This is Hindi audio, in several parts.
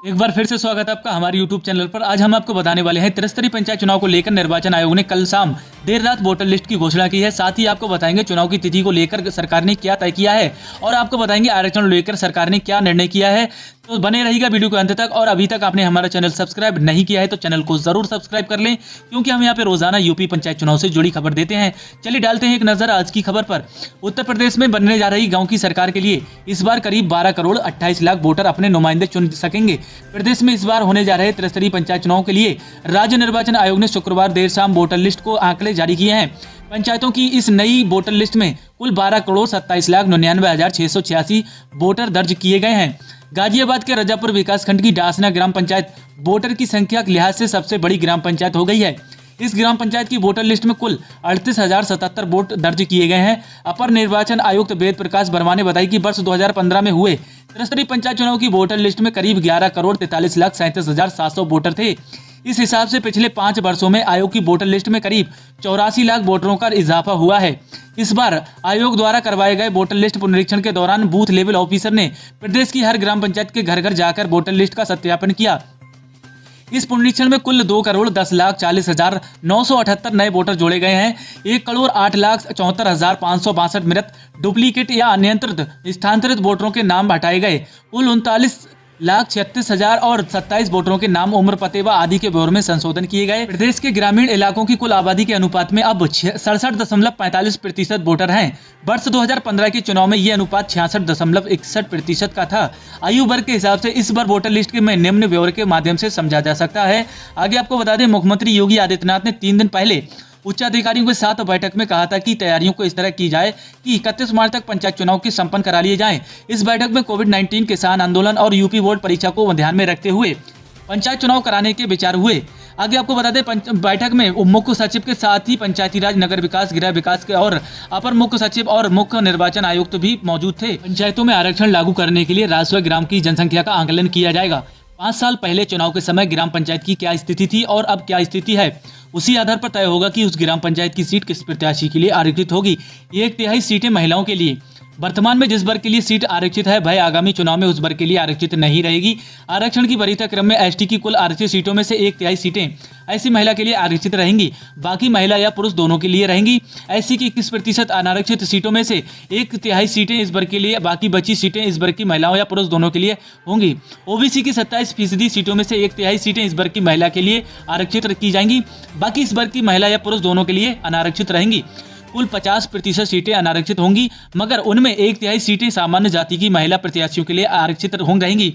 एक बार फिर से स्वागत है आपका हमारे YouTube चैनल पर। आज हम आपको बताने वाले हैं त्रिस्तरीय पंचायत चुनाव को लेकर निर्वाचन आयोग ने कल शाम देर रात वोटर लिस्ट की घोषणा की है। साथ ही आपको बताएंगे चुनाव की तिथि को लेकर सरकार ने क्या तय किया है और आपको बताएंगे आरक्षण को लेकर सरकार ने क्या निर्णय किया है। तो बने रहिएगा वीडियो के अंत तक। और अभी तक आपने हमारा चैनल सब्सक्राइब नहीं किया है तो चैनल को जरूर सब्सक्राइब कर लें, क्योंकि हम यहाँ पे रोजाना यूपी पंचायत चुनाव से जुड़ी खबर देते हैं। चलिए डालते हैं एक नजर आज की खबर पर। उत्तर प्रदेश में बनने जा रही गांव की सरकार के लिए इस बार करीब 12 करोड़ 28 लाख वोटर अपने नुमाइंदे चुन सकेंगे। प्रदेश में इस बार होने जा रहे त्रिस्तरीय पंचायत चुनाव के लिए राज्य निर्वाचन आयोग ने शुक्रवार देर शाम वोटर लिस्ट को आंकड़े जारी किए हैं। पंचायतों की इस नई वोटर लिस्ट में कुल 12 करोड़ 27 लाख 99,686 वोटर दर्ज किए गए हैं। गाजियाबाद के रजापुर विकासखंड की डासना ग्राम पंचायत वोटर की संख्या के लिहाज से सबसे बड़ी ग्राम पंचायत हो गई है। इस ग्राम पंचायत की वोटर लिस्ट में कुल 38,077 वोट दर्ज किए गए हैं। अपर निर्वाचन आयुक्त वेद प्रकाश वर्मा ने बताया कि वर्ष 2015 में हुए त्रिस्तरीय पंचायत चुनाव की वोटर लिस्ट में करीब 11 करोड़ 43 लाख 37,700 वोटर थे। इस हिसाब से पिछले 5 वर्षों में आयोग की वोटर लिस्ट में करीब 84 लाख वोटरों का इजाफा हुआ है। इस बार आयोग द्वारा करवाए गए वोटर लिस्ट पुनरीक्षण के दौरान बूथ लेवल ऑफिसर ने प्रदेश की हर ग्राम पंचायत के घर घर जाकर वोटर लिस्ट का सत्यापन किया। इस पुनरीक्षण में कुल 2 करोड़ 10 लाख 40,978 नए वोटर जोड़े गए हैं। 1 करोड़ 8 लाख 74,562 मृत, डुप्लीकेट या अनियंत्रित स्थानांतरित वोटरों के नाम हटाए गए। कुल 39,36,027 वोटरों के नाम, उम्र, पते व आदि के ब्यौरे में संशोधन किए गए। प्रदेश के ग्रामीण इलाकों की कुल आबादी के अनुपात में अब 67.45% वोटर हैं। वर्ष 2015 के चुनाव में ये अनुपात 66.61% का था। आयु वर्ग के हिसाब से इस बार वोटर लिस्ट में निम्न ब्यौरे के माध्यम से समझा जा सकता है। आगे आपको बता दें, मुख्यमंत्री योगी आदित्यनाथ ने 3 दिन पहले उच्चाधिकारियों के साथ बैठक में कहा था कि तैयारियों को इस तरह की जाए कि 31 मार्च तक पंचायत चुनाव की संपन्न करा लिए जाएं। इस बैठक में कोविड-19, किसान आंदोलन और यूपी बोर्ड परीक्षा को ध्यान में रखते हुए पंचायत चुनाव कराने के विचार हुए। आगे आपको बता दें, बैठक में मुख्य सचिव के साथ ही पंचायती राज, नगर विकास, गृह विकास के और अपर मुख्य सचिव और मुख्य निर्वाचन आयुक्त भी मौजूद थे। पंचायतों में आरक्षण लागू करने के लिए राजस्व ग्राम की जनसंख्या का आकलन किया जाएगा। 5 साल पहले चुनाव के समय ग्राम पंचायत की क्या स्थिति थी और अब क्या स्थिति है, उसी आधार पर तय होगा कि उस ग्राम पंचायत की सीट किस प्रत्याशी के लिए आरक्षित होगी। 1/3 सीटें महिलाओं के लिए। वर्तमान में जिस वर्ग के लिए सीट आरक्षित है वह आगामी चुनाव में उस वर्ग के लिए आरक्षित नहीं रहेगी। आरक्षण की वरीयता क्रम में एसटी की कुल आरक्षित सीटों में से 1/3 सीटें ऐसी महिला के लिए आरक्षित रहेंगी, बाकी महिला या पुरुष दोनों के लिए रहेंगी। एससी की 21% अनारक्षित सीटों में से 1/3 सीटें इस वर्ग के लिए, बाकी बची सीटें इस वर्ग की महिलाओं या पुरुष दोनों के लिए होंगी। ओबीसी की 27% सीटों में से 1/3 सीटें इस वर्ग की महिला के लिए आरक्षित की जाएंगी, बाकी इस वर्ग की महिला या पुरुष दोनों के लिए अनारक्षित रहेंगी। कुल 50% सीटें अनारक्षित होंगी, मगर उनमें 1/3 सीटें सामान्य जाति की महिला प्रत्याशियों के लिए आरक्षित रहेंगी।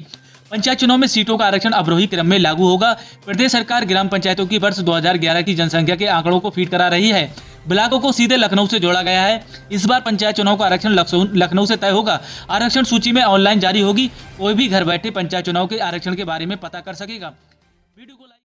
पंचायत चुनाव में सीटों का आरक्षण अवरोही क्रम में लागू होगा। प्रदेश सरकार ग्राम पंचायतों की वर्ष 2011 की जनसंख्या के आंकड़ों को फीड करा रही है। ब्लॉकों को सीधे लखनऊ से जोड़ा गया है। इस बार पंचायत चुनाव का आरक्षण लखनऊ से तय होगा। आरक्षण सूची में ऑनलाइन जारी होगी। कोई भी घर बैठे पंचायत चुनाव के आरक्षण के बारे में पता कर सकेगा। वीडियो को